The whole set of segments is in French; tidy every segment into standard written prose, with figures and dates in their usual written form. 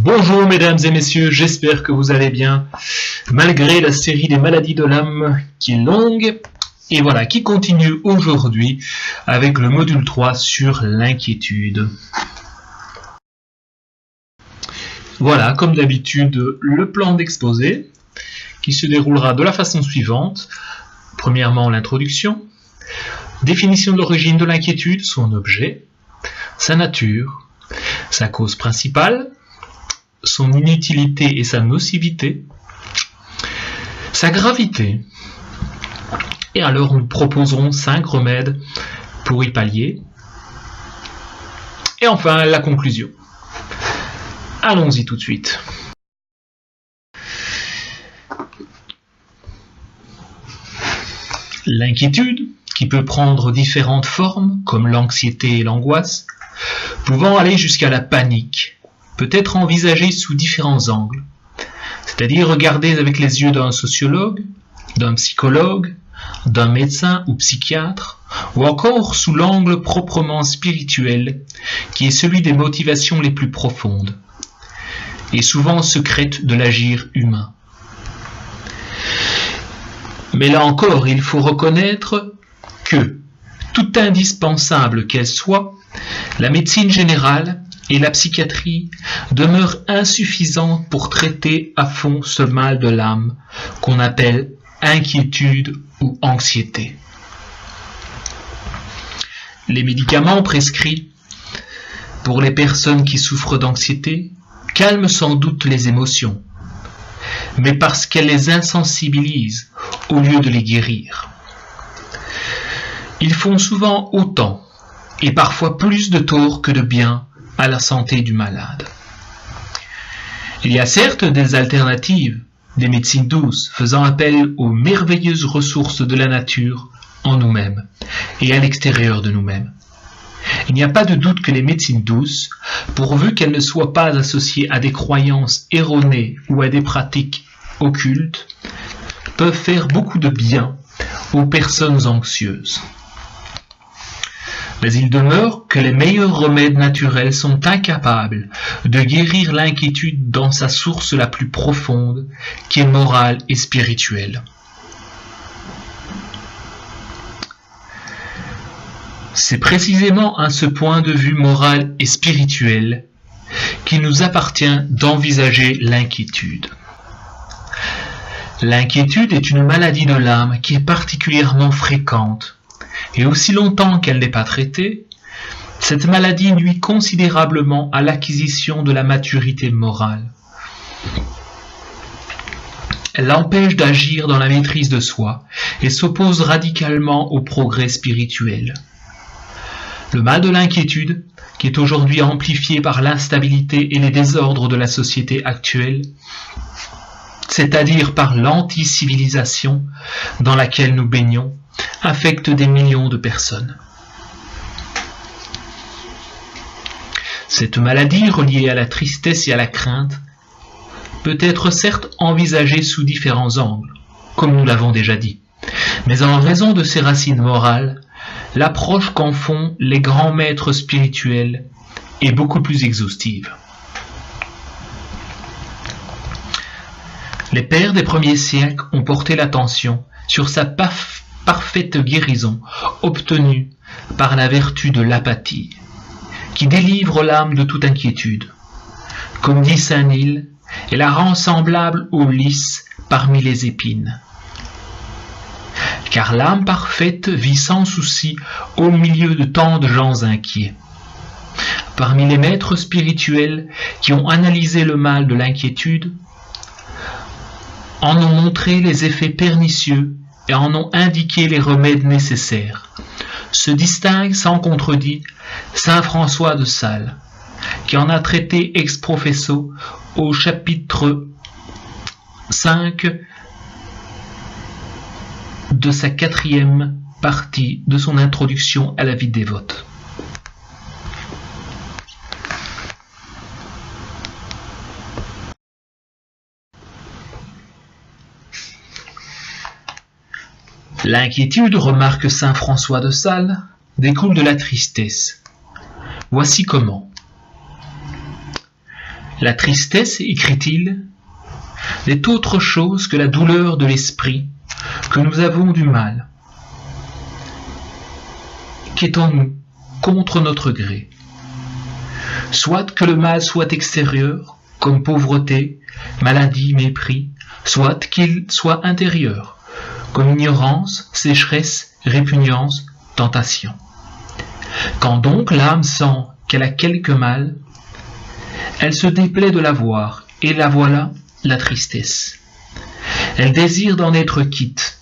Bonjour mesdames et messieurs, j'espère que vous allez bien, malgré la série des maladies de l'âme qui est longue, et voilà, qui continue aujourd'hui avec le module 3 sur l'inquiétude. Voilà, comme d'habitude, le plan d'exposé qui se déroulera de la façon suivante. Premièrement, l'introduction, définition de l'origine de l'inquiétude, son objet, sa nature, sa cause principale, son inutilité et sa nocivité, sa gravité. Et alors nous proposerons 5 remèdes pour y pallier. Et enfin la conclusion. Allons-y tout de suite. L'inquiétude, qui peut prendre différentes formes, comme l'anxiété et l'angoisse, pouvant aller jusqu'à la panique, peut être envisagée sous différents angles, c'est-à-dire regardée avec les yeux d'un sociologue, d'un psychologue, d'un médecin ou psychiatre, ou encore sous l'angle proprement spirituel, qui est celui des motivations les plus profondes, et souvent secrètes de l'agir humain. Mais là encore, il faut reconnaître que, tout indispensable qu'elle soit, la médecine générale et la psychiatrie demeurent insuffisantes pour traiter à fond ce mal de l'âme qu'on appelle inquiétude ou anxiété. Les médicaments prescrits pour les personnes qui souffrent d'anxiété calment sans doute les émotions, mais parce qu'elles les insensibilisent au lieu de les guérir. Ils font souvent autant et parfois plus de tort que de bien à la santé du malade. Il y a certes des alternatives, des médecines douces faisant appel aux merveilleuses ressources de la nature en nous-mêmes et à l'extérieur de nous-mêmes. Il n'y a pas de doute que les médecines douces, pourvu qu'elles ne soient pas associées à des croyances erronées ou à des pratiques occultes, peuvent faire beaucoup de bien aux personnes anxieuses. Mais il demeure que les meilleurs remèdes naturels sont incapables de guérir l'inquiétude dans sa source la plus profonde, qui est morale et spirituelle. C'est précisément à ce point de vue moral et spirituel qu'il nous appartient d'envisager l'inquiétude. L'inquiétude est une maladie de l'âme qui est particulièrement fréquente. Et aussi longtemps qu'elle n'est pas traitée, cette maladie nuit considérablement à l'acquisition de la maturité morale. Elle l'empêche d'agir dans la maîtrise de soi et s'oppose radicalement au progrès spirituel. Le mal de l'inquiétude, qui est aujourd'hui amplifié par l'instabilité et les désordres de la société actuelle, c'est-à-dire par l'anti-civilisation dans laquelle nous baignons, affecte des millions de personnes. Cette maladie, reliée à la tristesse et à la crainte, peut être certes envisagée sous différents angles, comme nous l'avons déjà dit, mais en raison de ses racines morales, l'approche qu'en font les grands maîtres spirituels est beaucoup plus exhaustive. Les pères des premiers siècles ont porté l'attention sur sa parfaite guérison obtenue par la vertu de l'apathie, qui délivre l'âme de toute inquiétude. Comme dit saint Nil, et la rend semblable au lys parmi les épines. Car l'âme parfaite vit sans souci au milieu de tant de gens inquiets. Parmi les maîtres spirituels qui ont analysé le mal de l'inquiétude, en ont montré les effets pernicieux et en ont indiqué les remèdes nécessaires, se distingue sans contredit saint François de Sales, qui en a traité ex professo au chapitre 5 de sa 4e partie de son introduction à la vie dévote. L'inquiétude, remarque saint François de Sales, découle de la tristesse. Voici comment. La tristesse, écrit-il, n'est autre chose que la douleur de l'esprit que nous avons du mal, qui est en nous, contre notre gré. Soit que le mal soit extérieur, comme pauvreté, maladie, mépris, soit qu'il soit intérieur, comme ignorance, sécheresse, répugnance, tentation. Quand donc l'âme sent qu'elle a quelque mal, elle se déplaît de la voir, et la voilà, la tristesse. Elle désire d'en être quitte,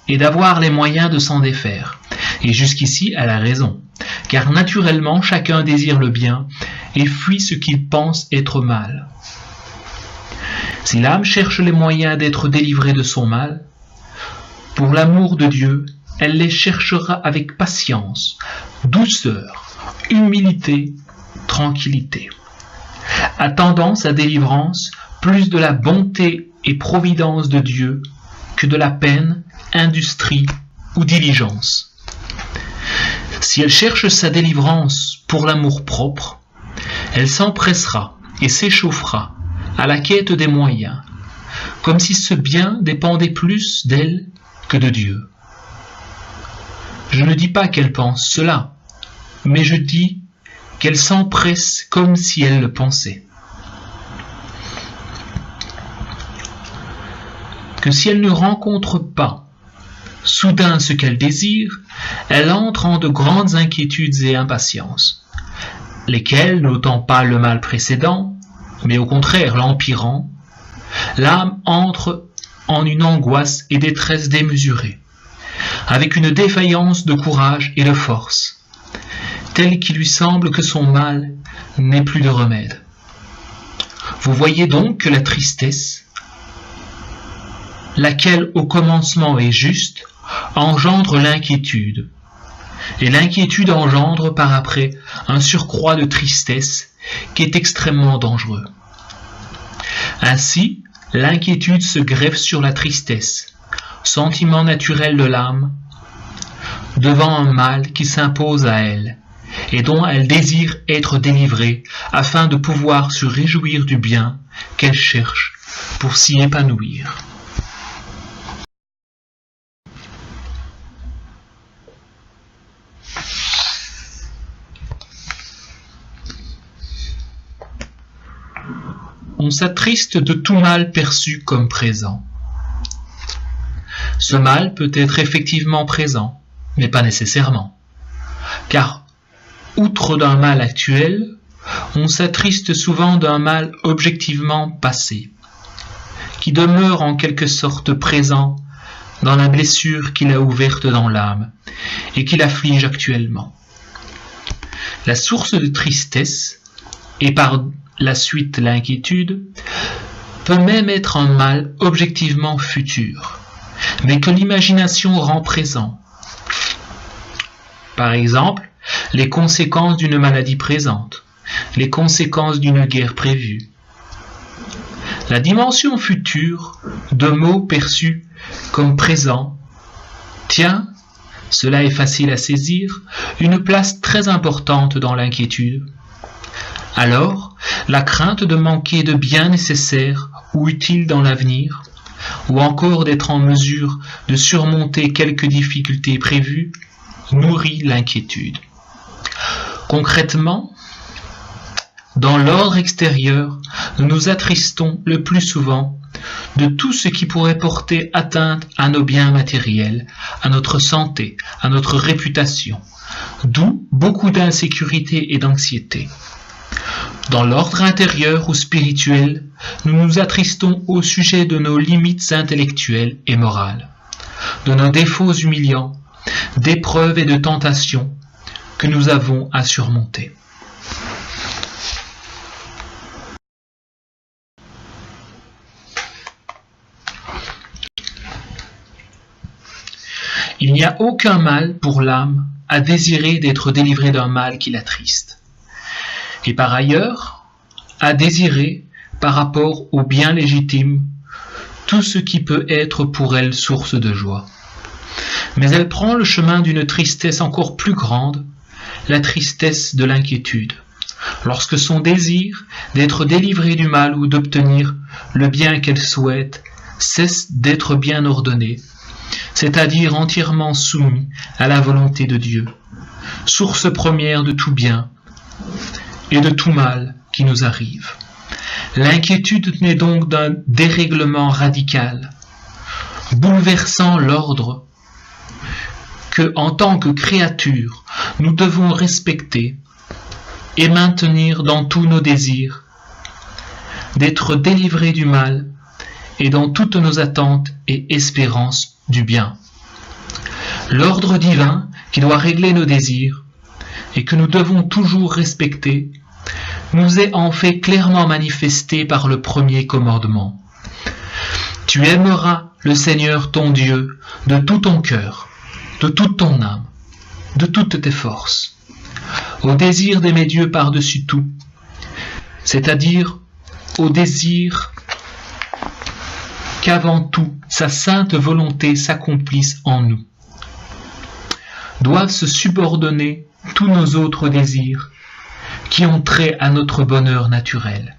et d'avoir les moyens de s'en défaire. Et jusqu'ici, elle a raison, car naturellement, chacun désire le bien, et fuit ce qu'il pense être mal. Si l'âme cherche les moyens d'être délivrée de son mal, pour l'amour de Dieu, elle les cherchera avec patience, douceur, humilité, tranquillité, attendant sa délivrance plus de la bonté et providence de Dieu que de la peine, industrie ou diligence. Si elle cherche sa délivrance pour l'amour propre, elle s'empressera et s'échauffera à la quête des moyens, comme si ce bien dépendait plus d'elle que de Dieu. Je ne dis pas qu'elle pense cela, mais je dis qu'elle s'empresse comme si elle le pensait. Que si elle ne rencontre pas soudain ce qu'elle désire, elle entre en de grandes inquiétudes et impatiences, lesquelles, n'ôtant pas le mal précédent, mais au contraire l'empirant, l'âme entre en une angoisse et détresse démesurée, avec une défaillance de courage et de force, telle qu'il lui semble que son mal n'ait plus de remède. Vous voyez donc que la tristesse, laquelle au commencement est juste, engendre l'inquiétude, et l'inquiétude engendre par après un surcroît de tristesse qui est extrêmement dangereux. Ainsi, l'inquiétude se greffe sur la tristesse, sentiment naturel de l'âme, devant un mal qui s'impose à elle, et dont elle désire être délivrée afin de pouvoir se réjouir du bien qu'elle cherche pour s'y épanouir. On s'attriste de tout mal perçu comme présent. Ce mal peut être effectivement présent, mais pas nécessairement. Car, outre d'un mal actuel, on s'attriste souvent d'un mal objectivement passé, qui demeure en quelque sorte présent dans la blessure qu'il a ouverte dans l'âme et qui l'afflige actuellement. La source de tristesse, et par la suite l'inquiétude, peut même être un mal objectivement futur, mais que l'imagination rend présent. Par exemple, les conséquences d'une maladie présente, les conséquences d'une guerre prévue. La dimension future de mots perçus comme présents tient, cela est facile à saisir, une place très importante dans l'inquiétude. Alors, la crainte de manquer de biens nécessaires ou utiles dans l'avenir, ou encore d'être en mesure de surmonter quelques difficultés prévues, nourrit l'inquiétude. Concrètement, dans l'ordre extérieur, nous nous attristons le plus souvent de tout ce qui pourrait porter atteinte à nos biens matériels, à notre santé, à notre réputation, d'où beaucoup d'insécurité et d'anxiété. Dans l'ordre intérieur ou spirituel, nous nous attristons au sujet de nos limites intellectuelles et morales, de nos défauts humiliants, d'épreuves et de tentations que nous avons à surmonter. Il n'y a aucun mal pour l'âme à désirer d'être délivrée d'un mal qui l'attriste. Et par ailleurs, à désirer, par rapport au bien légitime, tout ce qui peut être pour elle source de joie. Mais elle prend le chemin d'une tristesse encore plus grande, la tristesse de l'inquiétude, lorsque son désir d'être délivrée du mal ou d'obtenir le bien qu'elle souhaite cesse d'être bien ordonné, c'est-à-dire entièrement soumis à la volonté de Dieu, source première de tout bien et de tout mal qui nous arrive. L'inquiétude naît donc d'un dérèglement radical, bouleversant l'ordre que, en tant que créatures, nous devons respecter et maintenir dans tous nos désirs, d'être délivrés du mal et dans toutes nos attentes et espérances du bien. L'ordre divin qui doit régler nos désirs et que nous devons toujours respecter nous est en fait clairement manifesté par le premier commandement. Tu aimeras le Seigneur ton Dieu de tout ton cœur, de toute ton âme, de toutes tes forces, au désir d'aimer Dieu par-dessus tout, c'est-à-dire au désir qu'avant tout sa sainte volonté s'accomplisse en nous. Doivent se subordonner tous nos autres désirs qui ont trait à notre bonheur naturel.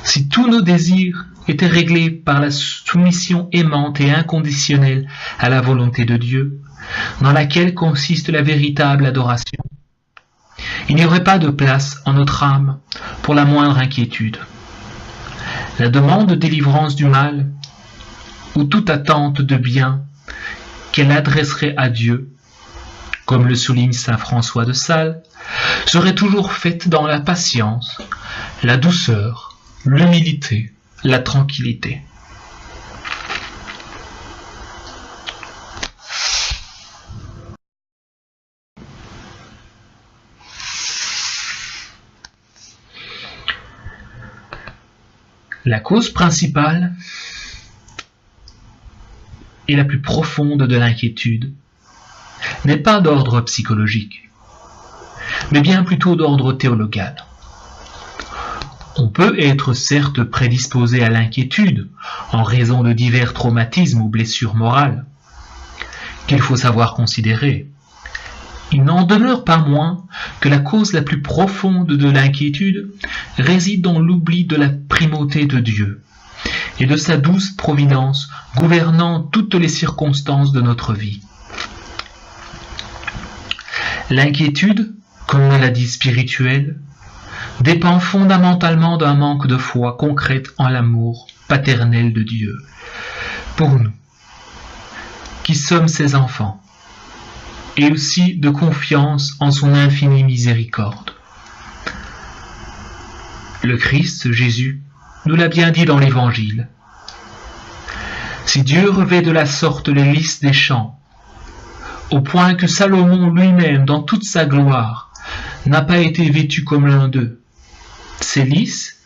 Si tous nos désirs étaient réglés par la soumission aimante et inconditionnelle à la volonté de Dieu, dans laquelle consiste la véritable adoration, il n'y aurait pas de place en notre âme pour la moindre inquiétude. La demande de délivrance du mal ou toute attente de bien qu'elle adresserait à Dieu, comme le souligne saint François de Sales, serait toujours faite dans la patience, la douceur, l'humilité, la tranquillité. La cause principale et la plus profonde de l'inquiétude n'est pas d'ordre psychologique, mais bien plutôt d'ordre théologal. On peut être certes prédisposé à l'inquiétude en raison de divers traumatismes ou blessures morales qu'il faut savoir considérer. Il n'en demeure pas moins que la cause la plus profonde de l'inquiétude réside dans l'oubli de la primauté de Dieu et de sa douce providence gouvernant toutes les circonstances de notre vie. L'inquiétude, comme maladie spirituelle, dépend fondamentalement d'un manque de foi concrète en l'amour paternel de Dieu pour nous, qui sommes ses enfants, et aussi de confiance en son infinie miséricorde. Le Christ, Jésus, nous l'a bien dit dans l'Évangile. Si Dieu revêt de la sorte les lys des champs, au point que Salomon lui-même, dans toute sa gloire, n'a pas été vêtu comme l'un d'eux, ces lys,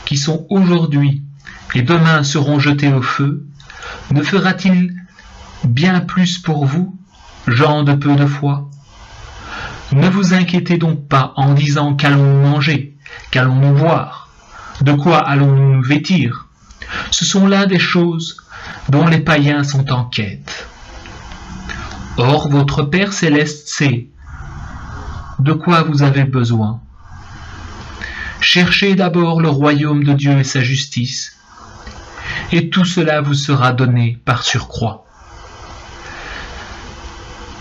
qui sont aujourd'hui et demain seront jetés au feu, ne fera-t-il bien plus pour vous, gens de peu de foi? Ne vous inquiétez donc pas en disant qu'allons-nous manger, qu'allons-nous boire, de quoi allons-nous nous vêtir. Ce sont là des choses dont les païens sont en quête. Or, votre Père céleste sait de quoi vous avez besoin. Cherchez d'abord le royaume de Dieu et sa justice, et tout cela vous sera donné par surcroît.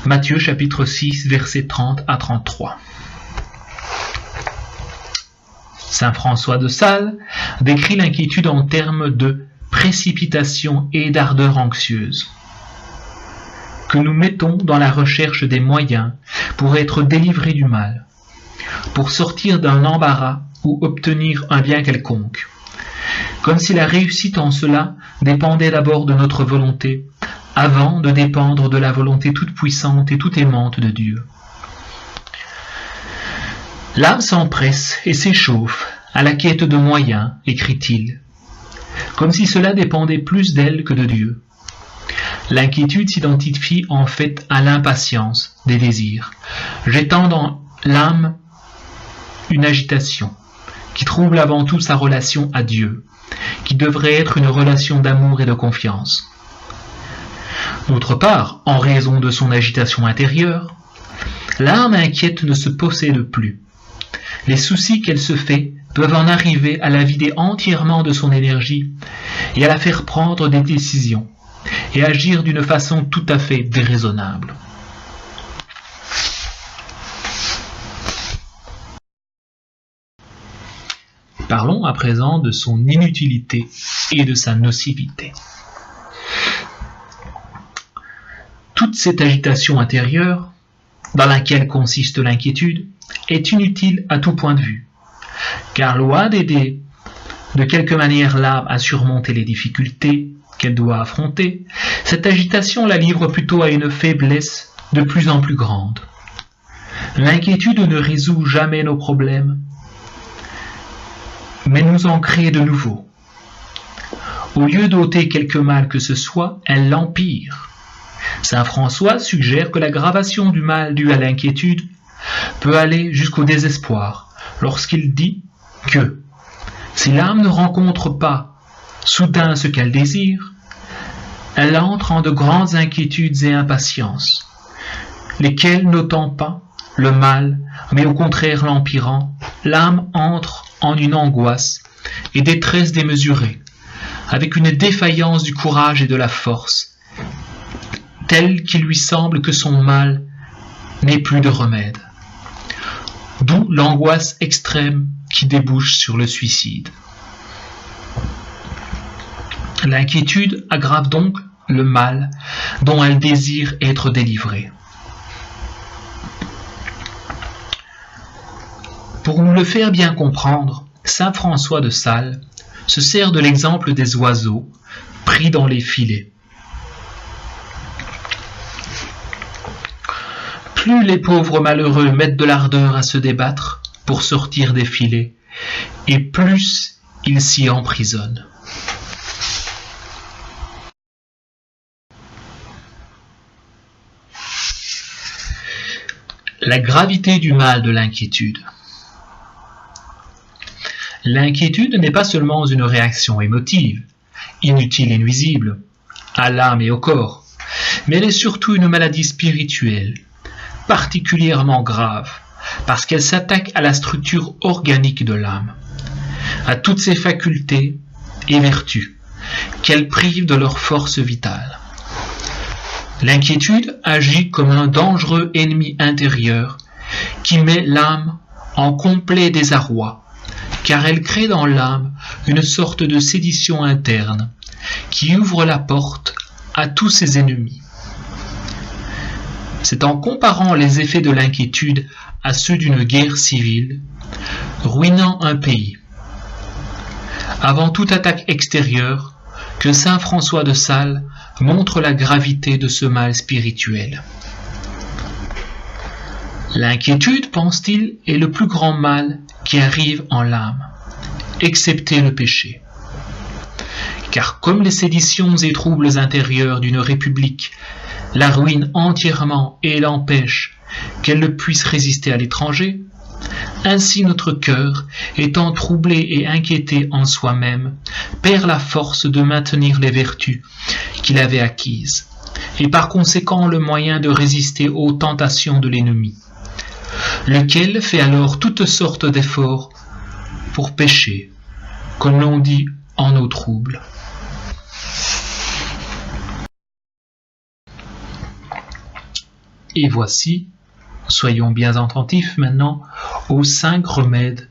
Matthieu chapitre 6, versets 30 à 33. Saint François de Sales décrit l'inquiétude en termes de précipitation et d'ardeur anxieuse, que nous mettons dans la recherche des moyens pour être délivrés du mal, pour sortir d'un embarras ou obtenir un bien quelconque, comme si la réussite en cela dépendait d'abord de notre volonté, avant de dépendre de la volonté toute puissante et toute aimante de Dieu. L'âme s'empresse et s'échauffe à la quête de moyens, écrit-il, comme si cela dépendait plus d'elle que de Dieu. L'inquiétude s'identifie en fait à l'impatience des désirs, jetant dans l'âme une agitation qui trouble avant tout sa relation à Dieu, qui devrait être une relation d'amour et de confiance. D'autre part, en raison de son agitation intérieure, l'âme inquiète ne se possède plus, les soucis qu'elle se fait peuvent en arriver à la vider entièrement de son énergie et à la faire prendre des décisions et agir d'une façon tout à fait déraisonnable. Parlons à présent de son inutilité et de sa nocivité. Toute cette agitation intérieure, dans laquelle consiste l'inquiétude, est inutile à tout point de vue, car loin d'aider de quelque manière l'âme à surmonter les difficultés qu'elle doit affronter, cette agitation la livre plutôt à une faiblesse de plus en plus grande. L'inquiétude ne résout jamais nos problèmes, mais nous en crée de nouveaux. Au lieu d'ôter quelque mal que ce soit, elle l'empire. Saint François suggère que l'aggravation du mal dû à l'inquiétude peut aller jusqu'au désespoir lorsqu'il dit que si l'âme ne rencontre pas soudain ce qu'elle désire, elle entre en de grandes inquiétudes et impatiences, lesquelles n'ôtant pas le mal, mais au contraire l'empirant, l'âme entre en une angoisse et détresse démesurée, avec une défaillance du courage et de la force, telle qu'il lui semble que son mal n'ait plus de remède. D'où l'angoisse extrême qui débouche sur le suicide. L'inquiétude aggrave donc le mal dont elle désire être délivrée. Pour nous le faire bien comprendre, saint François de Sales se sert de l'exemple des oiseaux pris dans les filets. Plus les pauvres malheureux mettent de l'ardeur à se débattre pour sortir des filets, et plus ils s'y emprisonnent. La gravité du mal de l'inquiétude. L'inquiétude n'est pas seulement une réaction émotive, inutile et nuisible, à l'âme et au corps, mais elle est surtout une maladie spirituelle, particulièrement grave, parce qu'elle s'attaque à la structure organique de l'âme, à toutes ses facultés et vertus, qu'elle prive de leur force vitale. L'inquiétude agit comme un dangereux ennemi intérieur qui met l'âme en complet désarroi, car elle crée dans l'âme une sorte de sédition interne qui ouvre la porte à tous ses ennemis. C'est en comparant les effets de l'inquiétude à ceux d'une guerre civile, ruinant un pays, avant toute attaque extérieure, que saint François de Sales montre la gravité de ce mal spirituel. L'inquiétude, pense-t-il, est le plus grand mal qui arrive en l'âme, excepté le péché. Car comme les séditions et troubles intérieurs d'une république la ruinent entièrement et l'empêchent qu'elle ne puisse résister à l'étranger, ainsi notre cœur, étant troublé et inquiété en soi-même, perd la force de maintenir les vertus qu'il avait acquises, et par conséquent le moyen de résister aux tentations de l'ennemi, lequel fait alors toutes sortes d'efforts pour pécher, comme l'on dit en eau trouble. Et voici, soyons bien attentifs maintenant aux 5 remèdes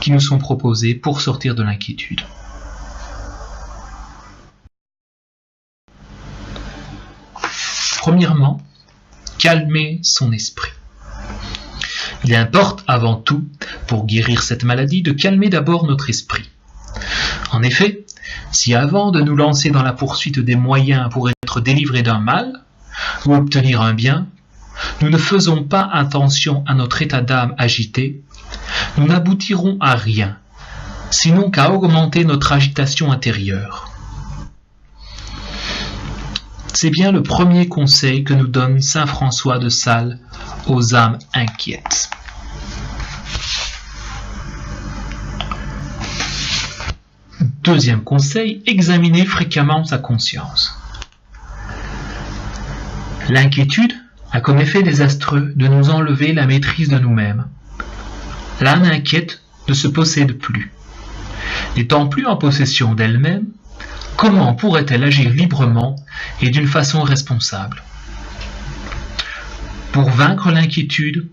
qui nous sont proposés pour sortir de l'inquiétude. Premièrement, calmer son esprit. Il importe avant tout, pour guérir cette maladie, de calmer d'abord notre esprit. En effet, si avant de nous lancer dans la poursuite des moyens pour être délivrés d'un mal, ou obtenir un bien, nous ne faisons pas attention à notre état d'âme agité, nous n'aboutirons à rien, sinon qu'à augmenter notre agitation intérieure. C'est bien le premier conseil que nous donne saint François de Sales aux âmes inquiètes. Deuxième conseil, examiner fréquemment sa conscience. L'inquiétude a comme effet désastreux de nous enlever la maîtrise de nous-mêmes. l'âme inquiète ne se possède plus. N'étant plus en possession d'elle-même, comment pourrait-elle agir librement et d'une façon responsable? Pour vaincre l'inquiétude,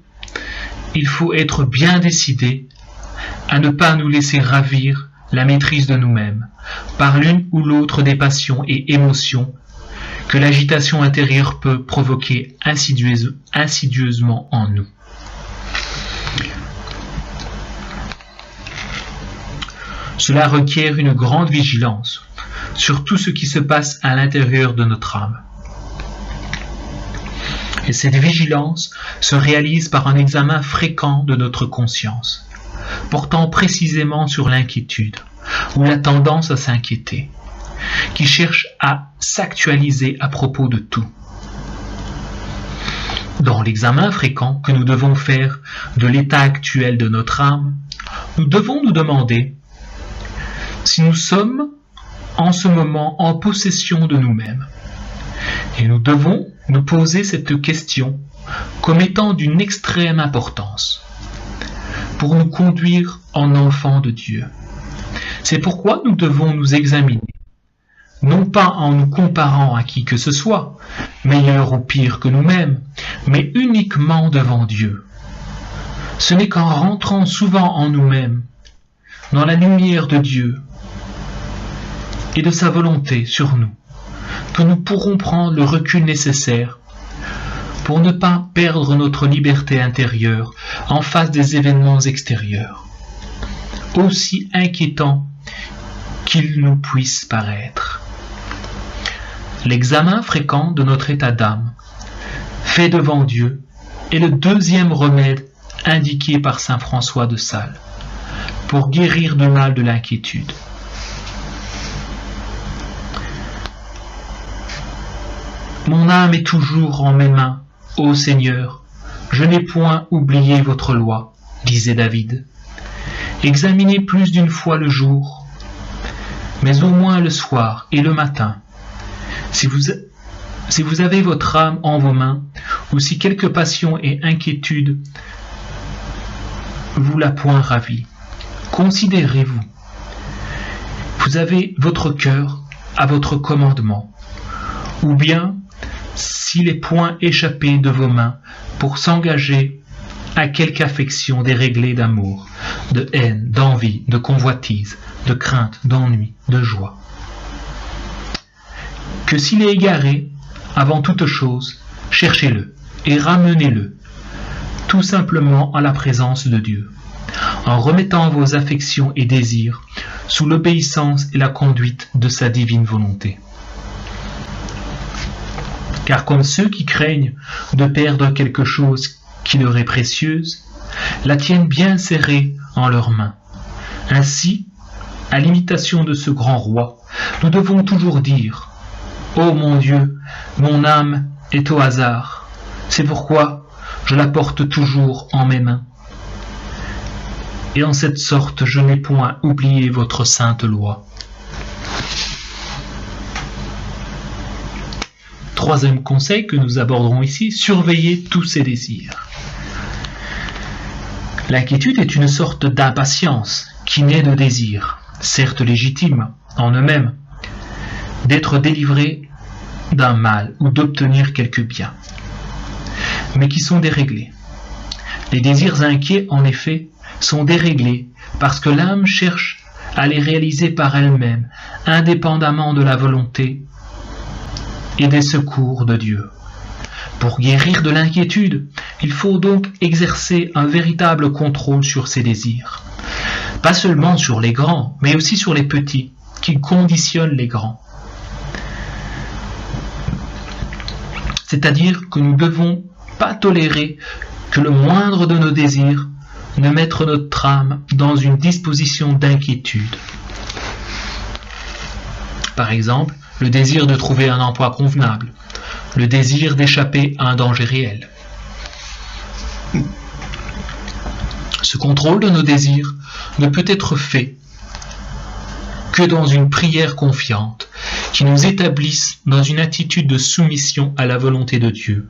il faut être bien décidé à ne pas nous laisser ravir la maîtrise de nous-mêmes par l'une ou l'autre des passions et émotions que l'agitation intérieure peut provoquer insidieusement en nous. Cela requiert une grande vigilance sur tout ce qui se passe à l'intérieur de notre âme. Et cette vigilance se réalise par un examen fréquent de notre conscience, portant précisément sur l'inquiétude ou la tendance à s'inquiéter, qui cherche à s'actualiser à propos de tout. Dans l'examen fréquent que nous devons faire de l'état actuel de notre âme, nous devons nous demander si nous sommes en ce moment en possession de nous-mêmes. Et nous devons nous poser cette question comme étant d'une extrême importance pour nous conduire en enfants de Dieu. C'est pourquoi nous devons nous examiner, non pas en nous comparant à qui que ce soit, meilleur ou pire que nous-mêmes, mais uniquement devant Dieu. Ce n'est qu'en rentrant souvent en nous-mêmes, dans la lumière de Dieu et de sa volonté sur nous, que nous pourrons prendre le recul nécessaire pour ne pas perdre notre liberté intérieure en face des événements extérieurs, aussi inquiétants qu'ils nous puissent paraître. L'examen fréquent de notre état d'âme, fait devant Dieu, est le deuxième remède indiqué par saint François de Sales pour guérir du mal de l'inquiétude. Mon âme est toujours en mes mains, ô Seigneur, je n'ai point oublié votre loi, disait David. Examinez plus d'une fois le jour, mais au moins le soir et le matin. Si vous avez votre âme en vos mains, ou si quelque passion et inquiétude vous l'a point ravie, considérez-vous. Vous avez votre cœur à votre commandement, ou bien s'il est point échappé de vos mains pour s'engager à quelque affection déréglée d'amour, de haine, d'envie, de convoitise, de crainte, d'ennui, de joie. Que s'il est égaré, avant toute chose, cherchez-le et ramenez-le, tout simplement à la présence de Dieu, en remettant vos affections et désirs sous l'obéissance et la conduite de sa divine volonté. Car comme ceux qui craignent de perdre quelque chose qui leur est précieuse, la tiennent bien serrée en leurs mains. Ainsi, à l'imitation de ce grand roi, nous devons toujours dire « Ô mon Dieu, mon âme est au hasard, c'est pourquoi je la porte toujours en mes mains. Et en cette sorte, je n'ai point oublié votre sainte loi. » Troisième conseil que nous aborderons ici, surveiller tous ses désirs. L'inquiétude est une sorte d'impatience qui naît de désirs, certes légitimes en eux-mêmes, d'être délivré d'un mal ou d'obtenir quelque bien, mais qui sont déréglés. Les désirs inquiets, en effet, sont déréglés parce que l'âme cherche à les réaliser par elle-même, indépendamment de la volonté et des secours de Dieu. Pour guérir de l'inquiétude, il faut donc exercer un véritable contrôle sur ses désirs. Pas seulement sur les grands, mais aussi sur les petits, qui conditionnent les grands. C'est-à-dire que nous ne devons pas tolérer que le moindre de nos désirs ne mette notre âme dans une disposition d'inquiétude. Par exemple, le désir de trouver un emploi convenable, le désir d'échapper à un danger réel. Ce contrôle de nos désirs ne peut être fait que dans une prière confiante qui nous établisse dans une attitude de soumission à la volonté de Dieu.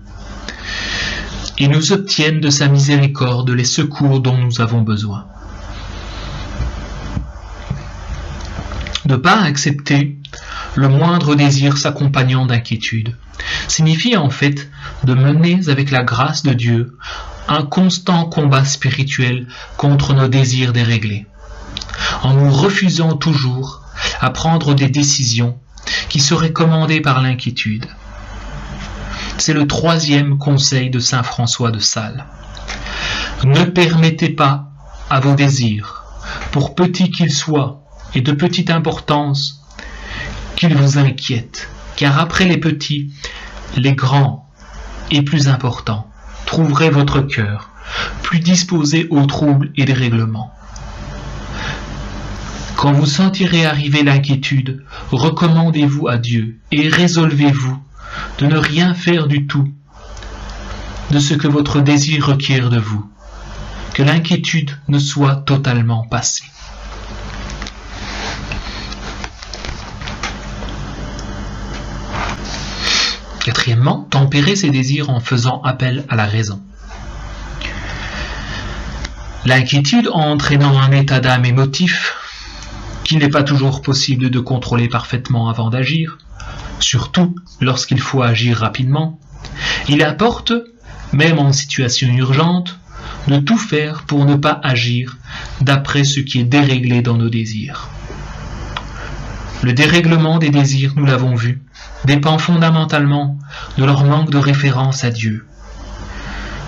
et nous obtienne de sa miséricorde les secours dont nous avons besoin. Ne pas accepter le moindre désir s'accompagnant d'inquiétude signifie en fait de mener avec la grâce de Dieu un constant combat spirituel contre nos désirs déréglés, en nous refusant toujours à prendre des décisions qui seraient commandées par l'inquiétude. C'est le 3e conseil de saint François de Sales. Ne permettez pas à vos désirs, pour petits qu'ils soient et de petite importance, qu'ils vous inquiètent, car après les petits, les grands et plus importants trouverez votre cœur plus disposé aux troubles et dérèglements. Quand vous sentirez arriver l'inquiétude, recommandez-vous à Dieu et résolvez-vous de ne rien faire du tout de ce que votre désir requiert de vous, que l'inquiétude ne soit totalement passée. Quatrièmement, tempérer ses désirs en faisant appel à la raison. L'inquiétude entraînant un état d'âme émotif qu'il n'est pas toujours possible de contrôler parfaitement avant d'agir, surtout lorsqu'il faut agir rapidement, il importe, même en situation urgente, de tout faire pour ne pas agir d'après ce qui est déréglé dans nos désirs. Le dérèglement des désirs, nous l'avons vu, dépend fondamentalement de leur manque de référence à Dieu,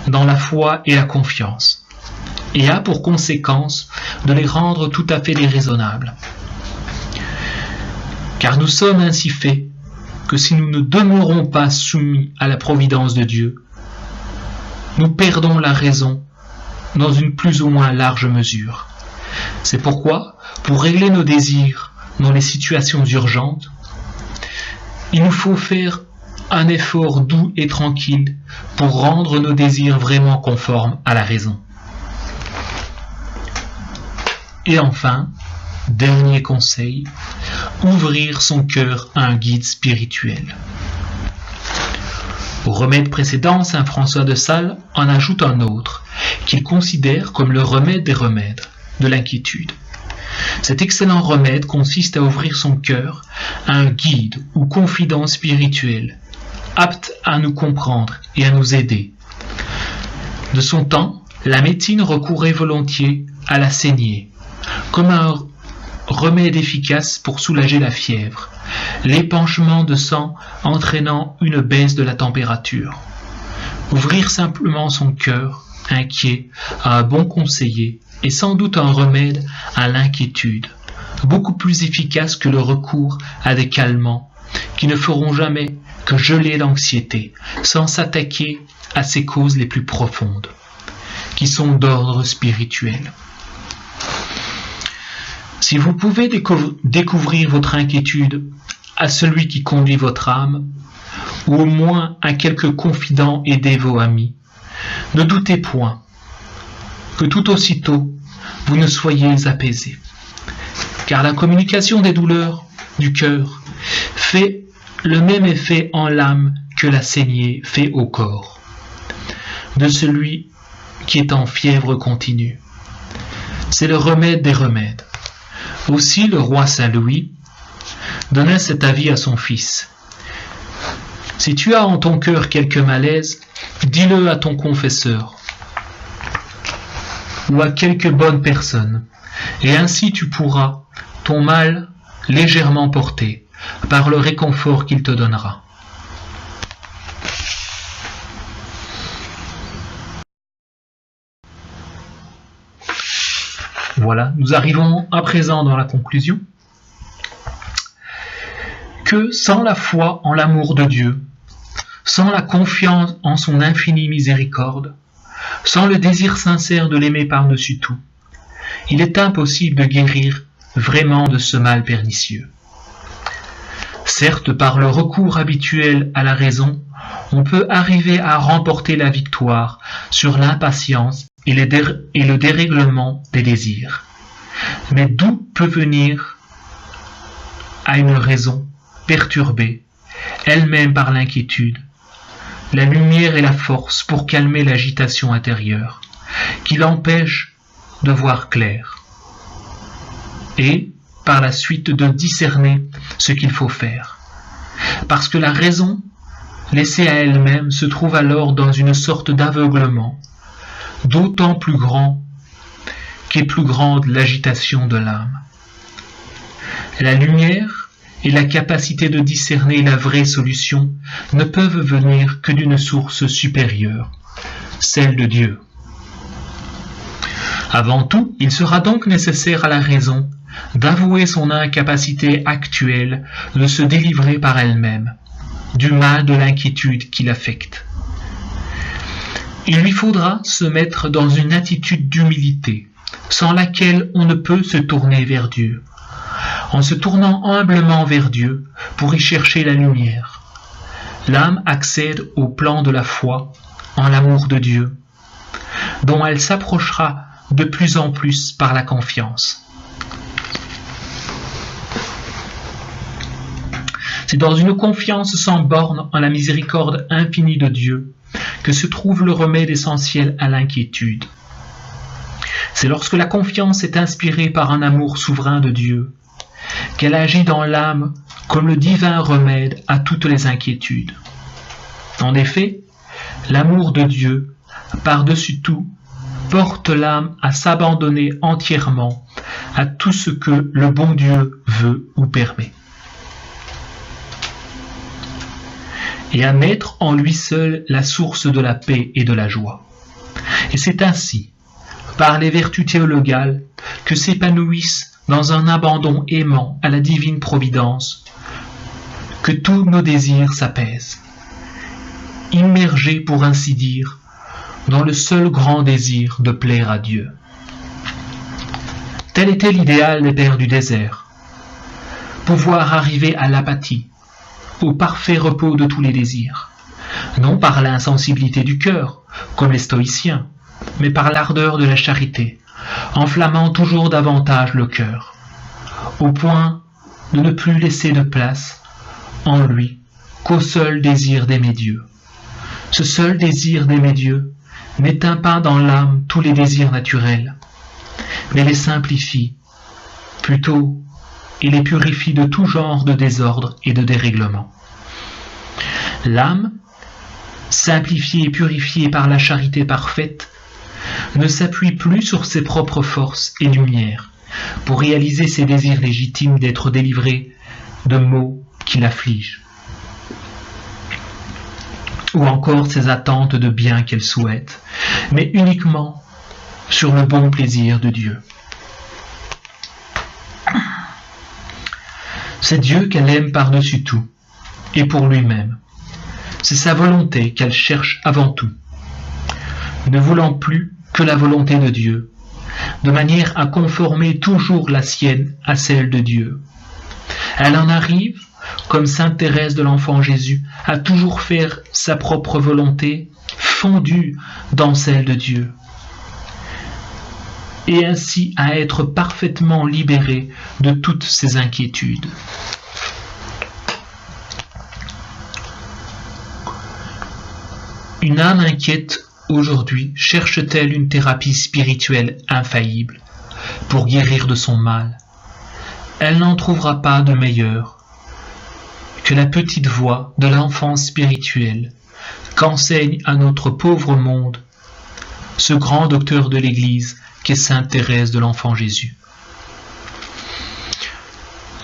dans la foi et la confiance, et a pour conséquence de les rendre tout à fait déraisonnables. Car nous sommes ainsi faits que si nous ne demeurons pas soumis à la providence de Dieu, nous perdons la raison dans une plus ou moins large mesure. C'est pourquoi, pour régler nos désirs dans les situations urgentes, il nous faut faire un effort doux et tranquille pour rendre nos désirs vraiment conformes à la raison. Et enfin, dernier conseil, ouvrir son cœur à un guide spirituel. Au remède précédent, saint François de Sales en ajoute un autre, qu'il considère comme le remède des remèdes, de l'inquiétude. Cet excellent remède consiste à ouvrir son cœur à un guide ou confident spirituel, apte à nous comprendre et à nous aider. De son temps, la médecine recourait volontiers à la saignée, comme un remède efficace pour soulager la fièvre, l'épanchement de sang entraînant une baisse de la température. Ouvrir simplement son cœur, inquiet, à un bon conseiller, est sans doute un remède à l'inquiétude, beaucoup plus efficace que le recours à des calmants qui ne feront jamais que geler l'anxiété, sans s'attaquer à ses causes les plus profondes, qui sont d'ordre spirituel. Si vous pouvez découvrir votre inquiétude à celui qui conduit votre âme, ou au moins à quelque confident et dévot ami, ne doutez point que tout aussitôt vous ne soyez apaisé, car la communication des douleurs du cœur fait le même effet en l'âme que la saignée fait au corps de celui qui est en fièvre continue. C'est le remède des remèdes. Aussi le roi Saint-Louis donna cet avis à son fils. Si tu as en ton cœur quelque malaise, dis-le à ton confesseur ou à quelque bonne personne, et ainsi tu pourras ton mal légèrement porter par le réconfort qu'il te donnera. Voilà, nous arrivons à présent dans la conclusion. Que sans la foi en l'amour de Dieu, sans la confiance en son infinie miséricorde, sans le désir sincère de l'aimer par-dessus tout, il est impossible de guérir vraiment de ce mal pernicieux. Certes, par le recours habituel à la raison, on peut arriver à remporter la victoire sur l'impatience et le dérèglement des désirs. Mais d'où peut venir à une raison perturbée, elle-même par l'inquiétude, la lumière est la force pour calmer l'agitation intérieure, qui l'empêche de voir clair, et par la suite de discerner ce qu'il faut faire. Parce que la raison, laissée à elle-même, se trouve alors dans une sorte d'aveuglement, d'autant plus grand qu'est plus grande l'agitation de l'âme. La lumière et la capacité de discerner la vraie solution ne peuvent venir que d'une source supérieure, celle de Dieu. Avant tout, il sera donc nécessaire à la raison d'avouer son incapacité actuelle de se délivrer par elle-même du mal de l'inquiétude qui l'affecte. Il lui faudra se mettre dans une attitude d'humilité, sans laquelle on ne peut se tourner vers Dieu, en se tournant humblement vers Dieu pour y chercher la lumière. L'âme accède au plan de la foi en l'amour de Dieu, dont elle s'approchera de plus en plus par la confiance. C'est dans une confiance sans borne en la miséricorde infinie de Dieu que se trouve le remède essentiel à l'inquiétude. C'est lorsque la confiance est inspirée par un amour souverain de Dieu qu'elle agit dans l'âme comme le divin remède à toutes les inquiétudes. En effet, l'amour de Dieu, par-dessus tout, porte l'âme à s'abandonner entièrement à tout ce que le bon Dieu veut ou permet, et à mettre en lui seul la source de la paix et de la joie. Et c'est ainsi, par les vertus théologales, que s'épanouissent dans un abandon aimant à la divine providence, que tous nos désirs s'apaisent, immergés pour ainsi dire dans le seul grand désir de plaire à Dieu. Tel était l'idéal des pères du désert, pouvoir arriver à l'apathie, au parfait repos de tous les désirs, non par l'insensibilité du cœur, comme les stoïciens, mais par l'ardeur de la charité, enflammant toujours davantage le cœur, au point de ne plus laisser de place en lui qu'au seul désir d'aimer Dieu. Ce seul désir d'aimer Dieu n'éteint pas dans l'âme tous les désirs naturels, mais les simplifie, plutôt, et les purifie de tout genre de désordre et de dérèglement. L'âme, simplifiée et purifiée par la charité parfaite, ne s'appuie plus sur ses propres forces et lumières pour réaliser ses désirs légitimes d'être délivrée de maux qui l'affligent, ou encore ses attentes de bien qu'elle souhaite, mais uniquement sur le bon plaisir de Dieu. C'est Dieu qu'elle aime par-dessus tout, et pour lui-même. C'est sa volonté qu'elle cherche avant tout, ne voulant plus que la volonté de Dieu, de manière à conformer toujours la sienne à celle de Dieu. Elle en arrive, comme sainte Thérèse de l'Enfant Jésus, à toujours faire sa propre volonté fondue dans celle de Dieu, et ainsi à être parfaitement libérée de toutes ses inquiétudes. Une âme inquiète aujourd'hui cherche-t-elle une thérapie spirituelle infaillible pour guérir de son mal? Elle n'en trouvera pas de meilleure que la petite voix de l'enfant spirituel qu'enseigne à notre pauvre monde ce grand docteur de l'Église qu'est sainte Thérèse de l'Enfant Jésus.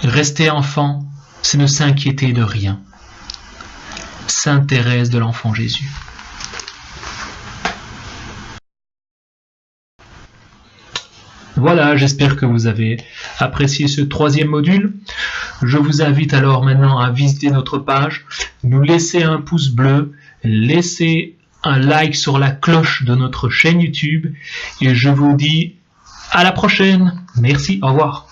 Rester enfant, c'est ne s'inquiéter de rien. Sainte Thérèse de l'Enfant Jésus. Voilà, j'espère que vous avez apprécié ce 3e module. Je vous invite alors maintenant à visiter notre page, nous laisser un pouce bleu, laisser un like sur la cloche de notre chaîne YouTube et je vous dis à la prochaine. Merci, au revoir.